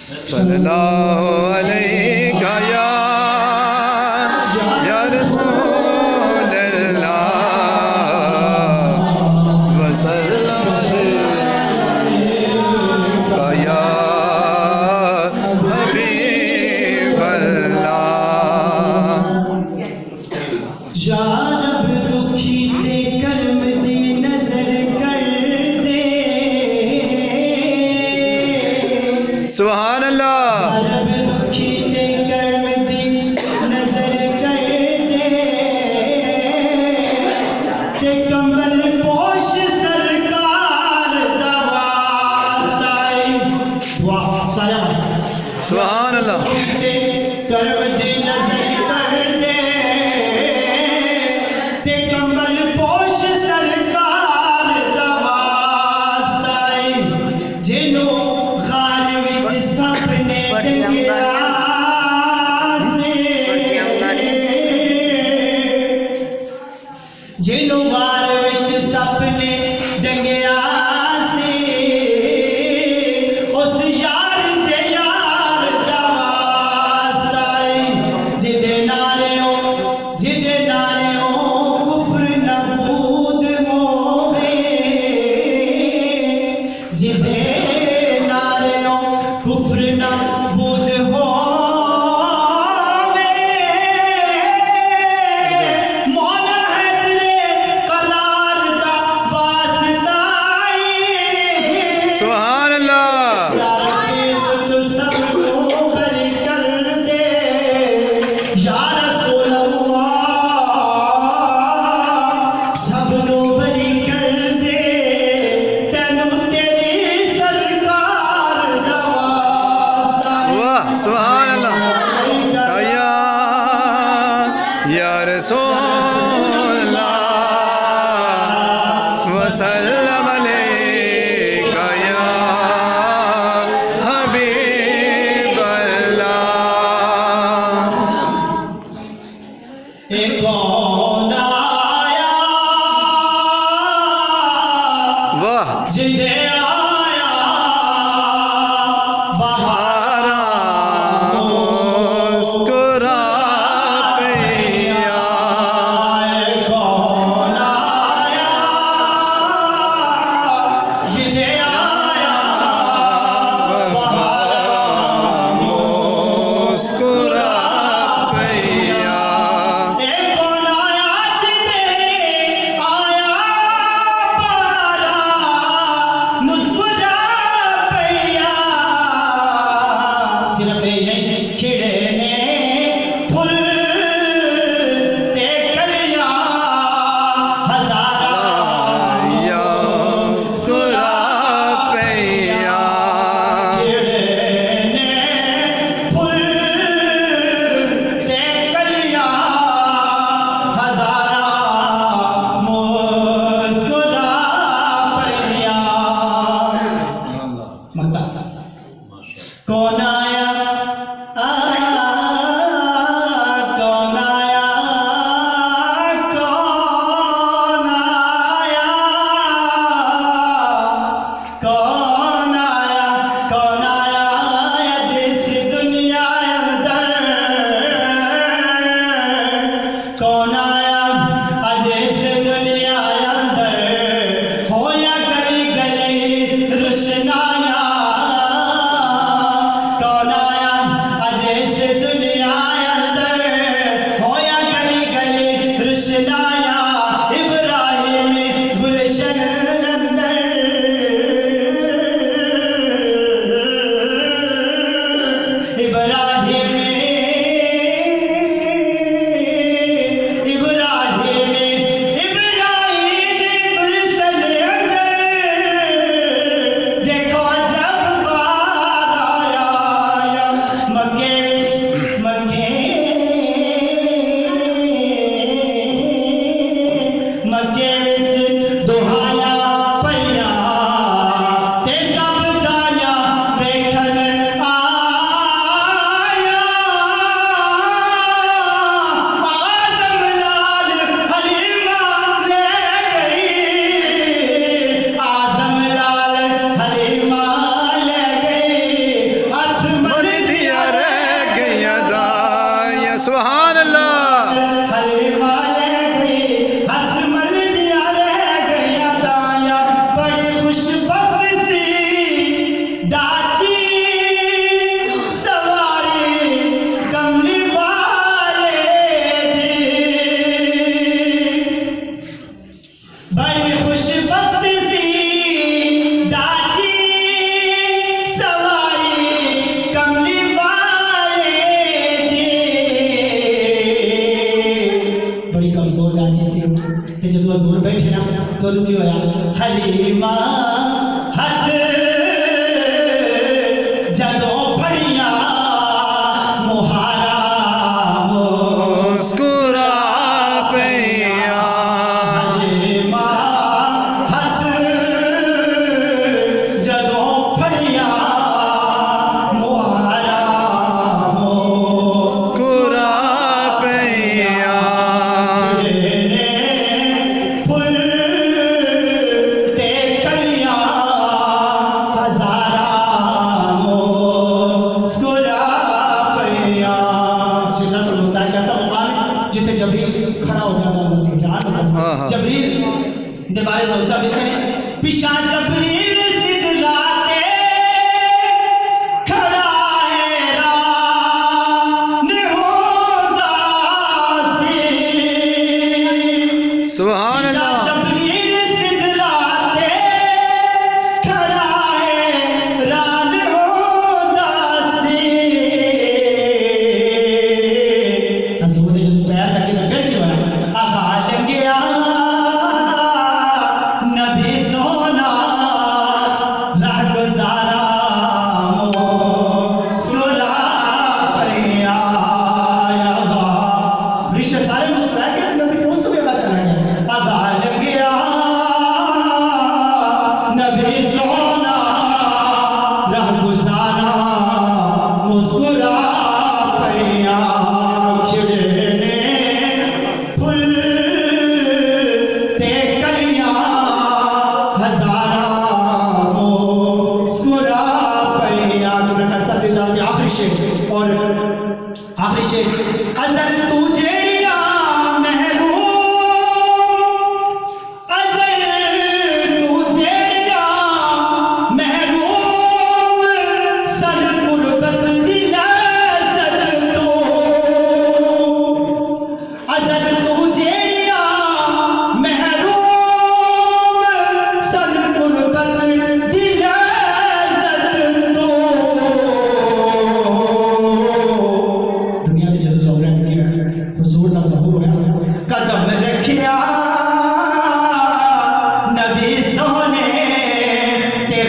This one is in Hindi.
सल्लल्लाहु अलैका या रसूलल्लाह वसल्लम अलैका या हबीबल्लाह। या रब दुखी ते कर्म दी नजर कर दे। सुभान अल्लाह। रब दुखी ते कर्म दी नजर कर दे। ते कमल पोश सरकार दा वास्ता है। वाह सारे वास्ता। सुभान अल्लाह। ते कर्म दी नजर कर दे। ते कमल पोश सरकार दा वास्ता है। जिन्हों जिन्हों वार विच सपने डंगिया से उस यार दे यार दा वास्ता है। जिदे नारेओ कुफ्र नबूद होवे। जिदे नारेओ कुफ्र नबूद होवे। मौला है तेरे कलाल दा वास्ता है। सुभान अल्लाह। या रकीब तू सबको बरी कर दे। या रसूल अल्लाह सबको बरी कर दे। तैनू तेरी सरकार दा वास्ता है। वाह सुभान अल्लाह। या रसूलल्लाह वसल्लम अलैका या हबीबल्लाह। एक कौन आया वाह जिदे आया बहारा मुस्कुरा पैया। एक कौन आया जिदे आया बहारा मुस्कुरा पैया। एक कौन आया जिदे आया बहारा मुस्कुरा पैया। सिर्फ ये नहीं खिड़े ने फुल ते कलिया हजारा या मुस्कुरा पैया। खिड़े ने फुल ते कलिया हजारा मुस्कुरा पैया। मक्ता कौन आया कौन आया कौन आया कौन आया कौन आया जिस दुनिया अंदर। कौन आया जिस दुनिया अंदर होया गली गली रुशनाया। कौन तो की होया हलीमा हथ जदों फड़िया मुहारा मुस्कुरा पैया हलीमा हथ जदों फड़िया मुहारा मुस्कुरा पैया फुल ते कलियां हजारा मुस्कुरा पैया सिरत होता है कैसा मुकाम जिथे जबरील खड़ा हो जाता है मसीह ध्यान हाँ, हाँ। जबरील दरबारे ज़ौसा में पिशा जबरील सिदराते खड़ा है रान होदा सी सुभान अल्लाह जबरील सिदराते खड़ा है रान होदा सी हजूर ने जब पैर लगे तो फिर क्यों है आगा लंगिया नबी सोना राह गुजारा मुस्कुरा पैया या बा फरिश्ते सारे मुस्कुराए कि नबी के मुस्तफा का चला गया आगा लंगिया नबी सोना राह गुजारा मुस्कुरा पैया खिड़े ने फुल ते कलियां हजारा मुस्कुरा पैया तुमने कर सकते हो कि आखिरी शेर और आखिरी शेर अजल तुझे या महरूम अजल तुझे या महरूम सर गुरबत दिलासत तो अजल तुझे या महरूम सर गुरबत दिलासत तो दुनिया से जब ज़ौरात की हुजूर दा ज़हूर है कदम रखिया नबी सोने ते